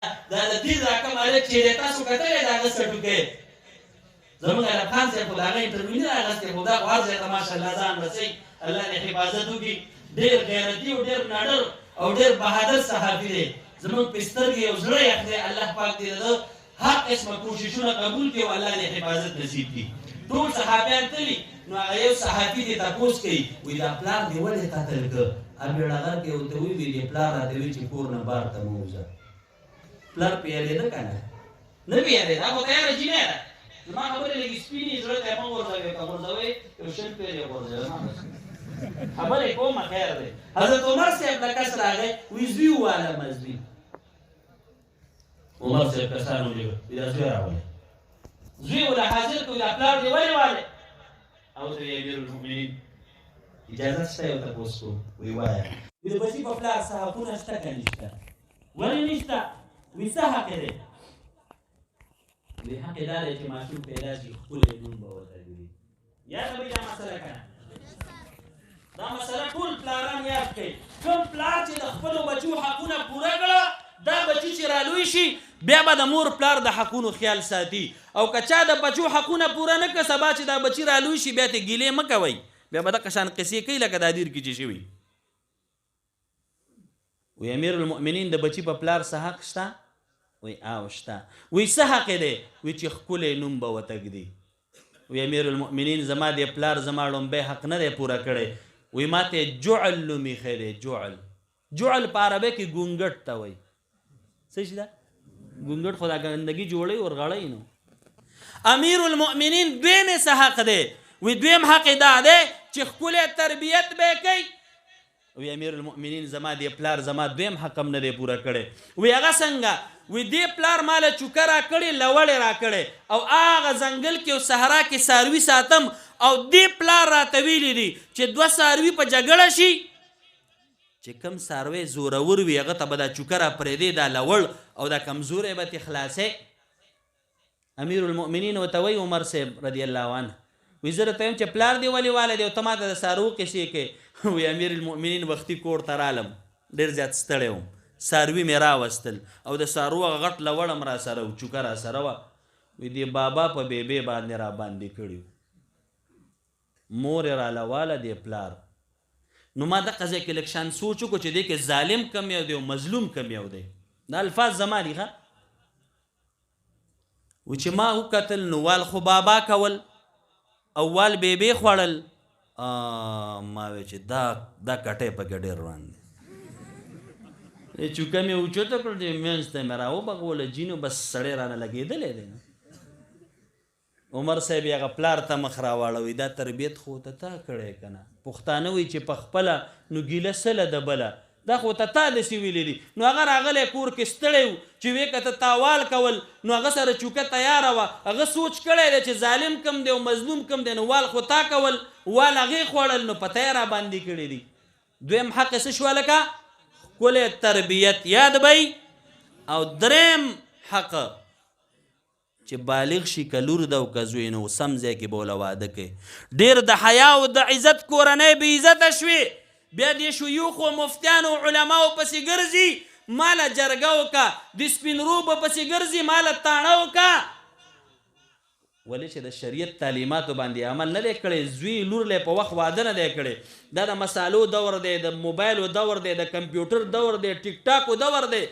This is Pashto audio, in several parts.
دا د دې راکم هلک چې دی تاسو کتلی د هغه څټوکی زمونږ افغان صاحب خو د هغه انټرویو نه راغستی خو دا خو هر ځای ته ماشاءالله ځان رسوي الله دې حفاظت وکړي ډېر غیرتي او ډېر ناډر او ډېر بهادر صحافي دی زمونږ په سترګې یو زړه یخ دی الله پاک دې د هر قسمه کوششونه قبول کړي او الله دې حفاظت نصیب کړي ټول صحابیان تللي نو هغه یو صحافي دې تپوس کوي وایي دا پلار دې ولې قتل کړ بیړهغر کې ورته وویل دې پلار راته وایي چې کور نه بار ته مه وځه پلار پې یادېده که نه نه پې یادېده دا خو تیاره جینۍ ده زما خبرې لږ سپینې زړه ته یې مه غورځوئ که غورځوئ یو شل پېر یې غورځوئ خبرې کومه خیر دی حضرت عمر صاحب له کس راغی وایي زوی ووالمه زوی عمر صاحب کسان ولېږه وایي دا زوی راولئ زوی وله حاضر کړ دا پلار دې ولې والئ او ته امیر المؤمنین اجازه شته یو تپوس کوم وایي وایه وایي د بچي په پلار څه حقونه شته که نشته ولې نشته وایي څه حق دی وایي حق یې دا دی چې ماشوم پیدا شي ښکلی نوم به ورته ږدي یاده به دا مسله که نه دا مسله ټول پلاران یاد کړئ کوم پلار چې د خپلو بچو حقونه پوره کړه دا بچي چې رالوی شي بیا به د مور پلار د حقونو خیال ساتي او که چا د بچو حقونه پوره نه کړه سبا چې دا بچي رالوی شي بیا ته ګیلې مه کوئ بیا به دغه شان قصې کوي لکه دا دیر کې چې شوي وی امیر المؤمنین د بچي په پلار څه حق شته وی او شته وی څه حق دی وی چې ښکلی نوم به ورته ږدي وی امیر المؤمنین زما د پلار زما لومبی حق نه دی پوره کړی وی ما ته جعل نوم ایښی دی جعل په عربۍ کې ګونګټ ته وایي څه شي ده ګونګټ خو دا ګندګي جوړوي ورغړوي نو امیر المؤمنین دویم یې څه حق دی وی دویم حق یې دا دی چې ښکلی تربیت به یې کوي وی امیر المؤمنین زما دې پلار زما دویم حق هم نه دی پوره کړی وی هغه څنګه وی دې پلار ماله چوکه راکړې لوړې راکړې او هغه ځنګل کې او صحرا کې څاروي ساتم او دې پلار راته ویلي دي چې دوه څاروي په جګړه شي چې کم څاروی زورور وي هغه ته به دا چوکه را پرېږدې دا لوړ او دا کمزوری به ترې خلاصی امیر المؤمنین ورته وایي عمر صاحب رضی الله عنه وایي زه درته یم چې پلار دې ولې والی دی او ته ما ته د څاروو قصې کوې وایي امیر المؤمنین وختي کور ته رالم ډېر زیات ستړی وم څاروي مې راوستل او د څاروو هغه غټ لوړ هم را سره و چوکه را سره وه وایي دې بابا په بیبې باندې را باندې کړي مور یې راله واله دې پلار نو ما دغه ځای کې لږ شان سوچ وکړو چې دې کې ظالم کم یو دی او مظلوم کم یو دی دا الفاظ زما دي ښه و چې ما وکتل نو وال خو بابا کول او وال بیبې خوړل ما وی چې دا کټی پکې ډېر روان دی چوکه مې اوچته کړل چې منځ ته مې راوبغوله جینو بس سړی رانه لګېدلی دی عمر صاحب یې هغه پلار ته مخ راواړوي دا تربیت خو ته تا کړی که نه پښتانه وایي چې په خپله نو ګیله سله د بله دا خو ته تا داسې ویلي دي نو هغه راغلی کور کې ستړی و چې ویې که ته تاوال کول نو هغه سره چوکه تیاره وه هغه سوچ کړی دی چې ظالم کم دی او مظلوم کم دی نو وال خو تا کول وال هغې خوړل نو پته یې راباندې کړي دي دویم حق یې څه شوه لکه ښکلی تربیت یاد بی او دریم حق چې بالغ شي که لور ده او که زوی نو سم ځای کې به وله واده کوي ډېر د حیا او د عزت کورنۍ بې عزته شوې بیا دې شیوخو مفتیانو علماو پسې ګرځي ماله جرګه وکړه د سپین روبه پسې ګرځي ماله تاڼه وکړه ولې چې د شریعت تعلیماتو باندې عمل نه دی کړی زوی لور لی په وخت واده نه دی کړی دا د مسالو دور دی د موبایلو دور دی د کمپیوټر دور دی ټیک ټاکو دور دی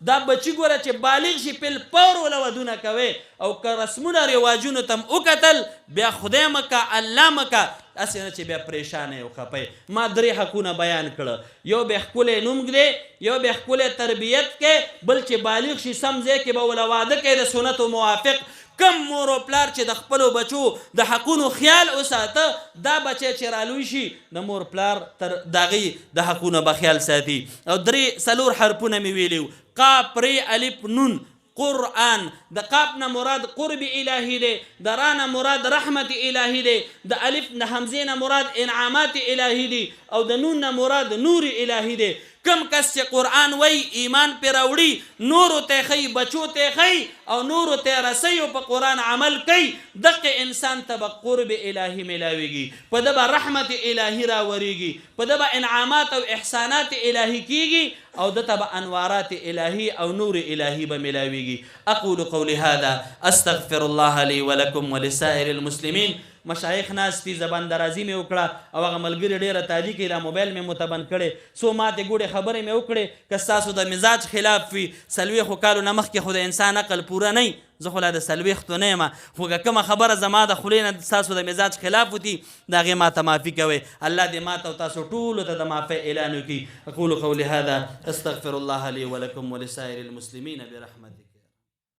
دا بچی ګوره چې بالغ شي پیل پور وله ودونه کوي او که رسمونه رواجونو ته م وکتل بیا خدای مکه الله مکه هسې نه چې بیا پریشانه او خپی ما درې حقونه بیان کړه یو بیا ښکلی نوم ږدې یو بیا ښکلی تربیت کې بل چې بالغ شي سم ځای کې به وله واده کوي د سنتو موافق کم مور و پلار چې د خپلو بچو د حقونو خیال وساته دا بچی چې رالوی شي د مور پلار تر د هغې د حقونو به خیال ساتي او څلور حرفونه مې ویلي وو قاف ری الف نون قرآن د قاف نه مراد قرب الهی دی د را نه مراد رحمت الهی دی د الف نه حمزې نه مراد انعامات الهی دی او د نون نه مراد نور الهی دی کم کس چې قرآن وی ایمان پې راوړي نورو ته ښیي بچو ته ښیي او نورو ته رسوي او په قرآن عمل کوي دغه انسان ته به قرب الهي میلاویږي په ده به رحمت الهي راورېږي په ده به انعامات او احسانات الهي کیږي او دته به انوارات الهي او نور الهي به میلاویږي. اقول قولي هذا استغفر الله لي ولكم ولسائر المسلمين. مشایخ ناست دي زبان درازي مې وکړه او هغه ملګري ډېره تادي کوي لا موبایل مې متبند کړی څو ماتې ګوډې خبرې مې وکړې که ستاسو د مزاج خلاف وي 40 کالو نه مخکې خو د انسان عقل پوره نه وي زه خو لا د 40 نه یم خو که کومه خبره زما د خولې نه ستاسو د مزاج خلاف وتي د هغې ما ته معافي کوئ. الله دې ما ته او تاسو ټولو ته د معافۍ اعلان وکړي. اقول قولي هذا استغفر الله لي ولكم ولسائر المسلمين برحمتك.